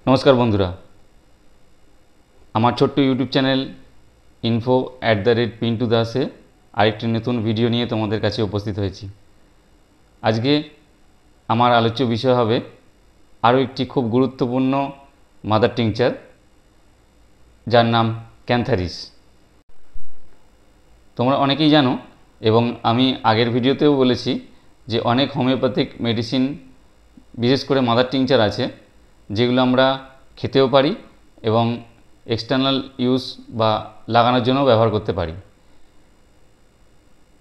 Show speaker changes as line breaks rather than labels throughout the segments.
नमस्कार बंधुरा आमार छोट्ट यूट्यूब चैनल info@पिंटू दासे आरेकटी नतून भिडियो निये तोमादेर काछे उपस्थित हयेछि। आजके आमार आलोच्य विषय हबे आरो एकटी खूब गुरुत्वपूर्ण मादार टिंचार जार नाम क्यांथारिस। तोमरा अनेकेई जानो एबं आमी आगेर भिडियोतेও बोलेछि जे अनेक होमिओपैथिक मेडिसिन विशेष करे मादार टिंचार आछे जेगुलो आमरा खेतेও पारी एवं एक्सटार्नल यूज बा लागानोर जोन्नो व्यवहार करते पारी।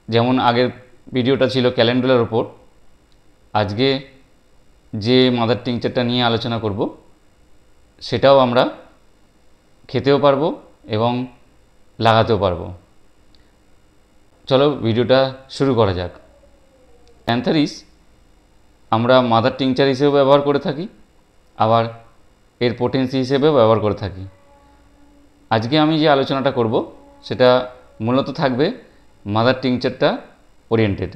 जेमन आगेर भिडियोटा छिलो क्यालेंडुलार ओपर, आजके जे मादार टिंचारटा निये आलोचना करब सेटाও आमरा खेतेও पारबो एवं लागातेও पारबो। चलो भिडियोटा शुरू करा जाक। क्यांथारिस आमरा मादार टिंचार हिसेबे व्यवहार करे थाकी, आबार एर पोटेंसि हिसेबेও व्यवहार करे थाकी। आजके आमी जे आलोचनाटा करब सेटा मूলত थाकबे मादार टिंचारटा ओरिएंटेड।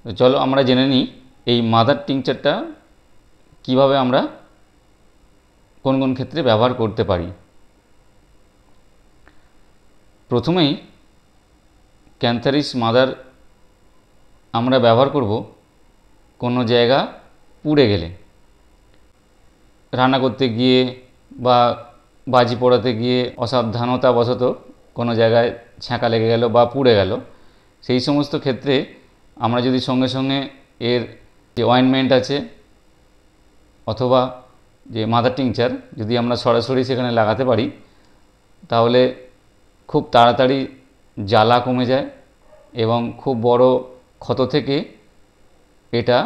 चलो आमरा जेने निই এই मादार टिंचारटा কিভাবে আমরা কোন কোন ক্ষেত্রে ব্যবহার করতে পারি। প্রথমেই ক্যান্থারিস মাদার আমরা ব্যবহার করব কোনো জায়গা পুড়ে গেলে, রান্না করতে গিয়ে বা বাজি পোড়াতে গিয়ে অসাবধানতাবশত কোনো জায়গায় ছ্যাঁকা লেগে গেল বা পুড়ে গেল, সেই সমস্ত ক্ষেত্রে আমরা যদি সঙ্গে সঙ্গে এর যে অয়েনমেন্ট আছে অথবা যে মাদার টিংচার যদি আমরা সরাসরি সেখানে লাগাতে পারি তাহলে খুব তাড়াতাড়ি জ্বালা কমে যায় এবং খুব বড় ক্ষত থেকে এটা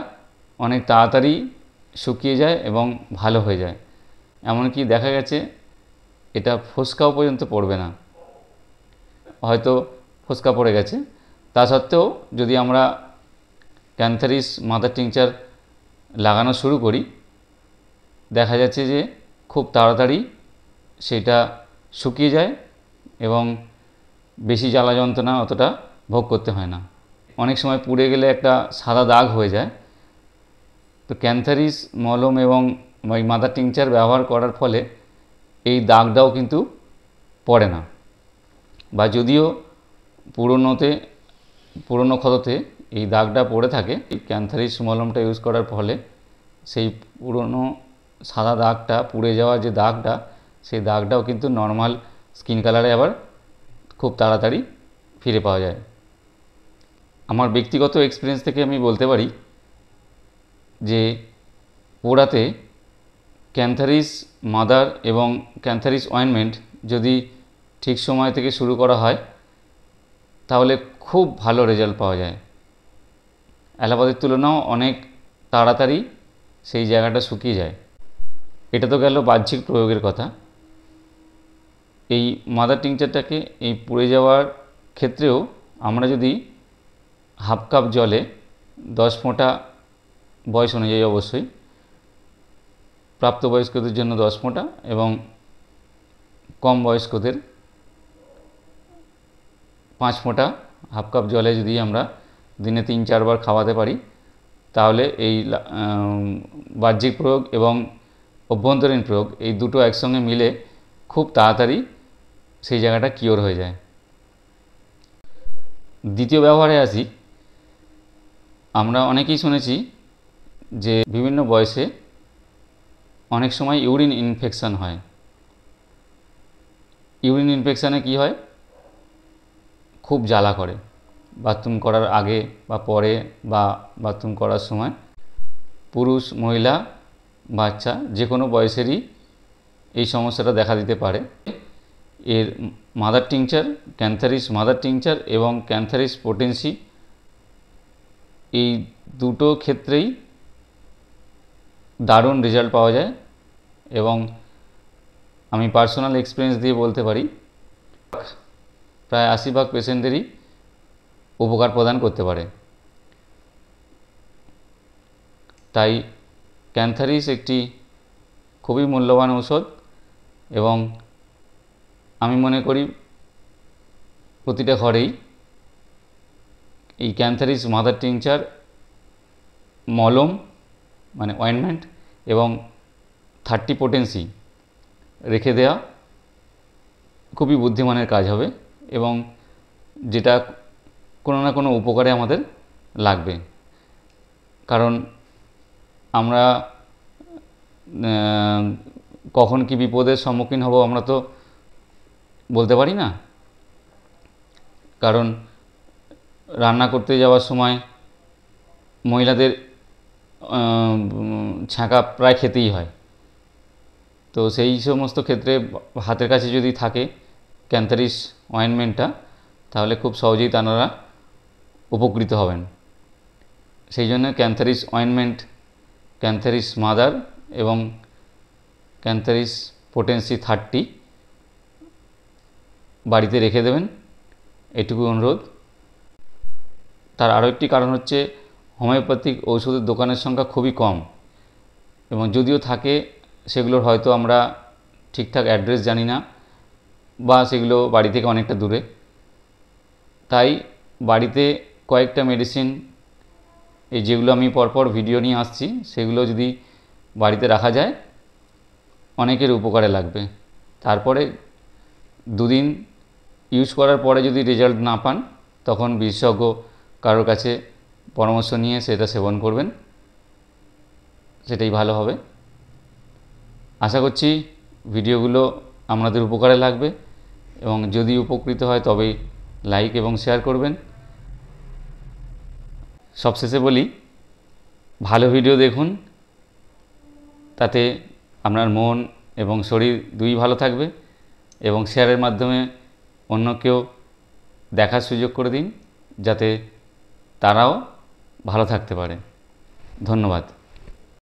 অনেক তাড়াতাড়ি শুকিয়ে যায় এবং ভালো হয়ে যায়। এমনকি দেখা গেছে এটা ফোসকাও পর্যন্ত পড়বে না, হয়তো ফোসকা পড়ে গেছে, তা সত্ত্বেও যদি আমরা ক্যান্থারিস মাদার টিংচার লাগানো শুরু করি দেখা যাচ্ছে যে খুব তাড়াতাড়ি সেটা শুকিয়ে যায় এবং বেশি জ্বালা যন্ত্রণা অতটা ভোগ করতে হয় না। অনেক সময় পুড়ে গেলে একটা সাদা দাগ হয়ে যায়, তো ক্যান্থারিস মলম এবং মাদার টিংচার ব্যবহার করার ফলে এই দাগটাও কিন্তু পড়ে না, বা যদিও পুরনো ক্ষততে এই দাগটা পড়ে থাকে, এই ক্যান্থারিস মলমটা ইউজ করার ফলে সেই পুরনো সাদা দাগটা, পুড়ে যাওয়া যে দাগটা, সেই দাগটাও কিন্তু নর্মাল স্কিন কালারে আবার খুব তাড়াতাড়ি ফিরে পাওয়া যায়। আমার ব্যক্তিগত এক্সপিরিয়েন্স থেকে আমি বলতে পারি যে পোড়াতে ক্যান্থারিস মাদার এবং ক্যান্থারিস অয়েনমেন্ট যদি ঠিক সময় থেকে শুরু করা হয় তাহলে খুব ভালো রেজাল্ট পাওয়া যায়। অ্যালোপ্যাথির তুলনাও অনেক তাড়াতাড়ি সেই জায়গাটা শুকিয়ে যায়। এটা তো গেল বাহ্যিক প্রয়োগের কথা। এই মাদার টিংচারটাকে এই পুড়ে যাওয়ার ক্ষেত্রেও আমরা যদি হাফ কাপ জলে 10 ফোঁটা, বয়স অনুযায়ী অবশ্যই, প্রাপ্তবয়স্কদের জন্য 10 ফোঁটা এবং কম বয়স্কদের 5 ফোঁটা হাফ কাপ জলে যদি আমরা দিনে 3-4 বার খাওয়াতে পারি তাহলে এই বাহ্যিক প্রয়োগ এবং অভ্যন্তরীণ প্রয়োগ এই দুটো একসঙ্গে মিলে খুব তাড়াতাড়ি সেই জায়গাটা কিওর হয়ে যায়। দ্বিতীয় ব্যবহারে আসি। আমরা অনেকেই শুনেছি যে বিভিন্ন বয়সে অনেক সময় ইউরিন ইনফেকশন হয়। ইউরিন ইনফেকশনে কি হয়, খুব জ্বালা করে বাথরুম করার আগে বা পরে বা বাথরুম করার সময়। পুরুষ, মহিলা, বাচ্চা যে কোনো বয়সেরই এই সমস্যাটা দেখা দিতে পারে। এর mother tincture, cantharis mother tincture এবং ক্যান্থারিস পোটেন্সি এই দুটো ক্ষেত্রেই দারুণ রেজাল্ট পাওয়া যায় এবং আমি পার্সোনাল এক্সপিরিয়েন্স দিয়ে বলতে পারি প্রায় 80% পেশেন্টদেরই উপকার প্রদান করতে পারে। তাই ক্যান্থারিস একটি খুবই মূল্যবান ঔষধ এবং আমি মনে করি প্রতিটা ঘরেই এই ক্যান্থারিস মাদার টিংচার মলম মানে অয়েনমেন্ট এবং 30 পোটেন্সি রেখে দেওয়া খুবই বুদ্ধিমানের কাজ হবে এবং যেটা কোনো না কোনো উপকারে আমাদের লাগবে। কারণ আমরা কখন কি বিপদের সম্মুখীন হব আমরা তো বলতে পারি না। কারণ রান্না করতে যাওয়ার সময় মহিলাদের ছ্যাঁকা প্রায় খেতেই হয়। তো সেই সমস্ত ক্ষেত্রে হাতের কাছে যদি থাকে ক্যান্থারিস অয়েনমেন্টটা, তাহলে খুব সহজেই তারা উপকৃত হবেন। সেই জন্য ক্যান্থারিস অয়েনমেন্ট, ক্যান্থারিস মাদার এবং ক্যান্থারিস পোটেন্সি 30 বাড়িতে রেখে দেবেন, এটুকু অনুরোধ। তার আরও একটি কারণ হচ্ছে হোমিওপ্যাথিক ঔষধের দোকানের সংখ্যা খুবই কম এবং যদিও থাকে সেগুলোর হয়তো আমরা ঠিকঠাক অ্যাড্রেস জানি না বা সেগুলো বাড়ি থেকে অনেকটা দূরে। তাই বাড়িতে কয়েকটা মেডিসিন, এই যেগুলো আমি পরপর ভিডিও নিয়ে আসছি, সেগুলো যদি বাড়িতে রাখা যায় অনেকের উপকারে লাগবে। তারপরে 2 দিন ইউজ করার পরে যদি রেজাল্ট না পান তখন বিশেষজ্ঞ কারোর কাছে পরামর্শ নিয়ে সেটা সেবন করবেন, সেটাই ভালো হবে। আশা করছি ভিডিওগুলো আপনাদের উপকারে লাগবে এবং যদি উপকৃত হয় তবেই লাইক এবং শেয়ার করবেন। সবশেষে বলি, ভালো ভিডিও দেখুন, তাতে আপনার মন এবং শরীর দুই ভালো থাকবে এবং শেয়ারের মাধ্যমে অন্যকেও দেখার সুযোগ করে দিন যাতে তারাও ভালো থাকতে পারে। ধন্যবাদ।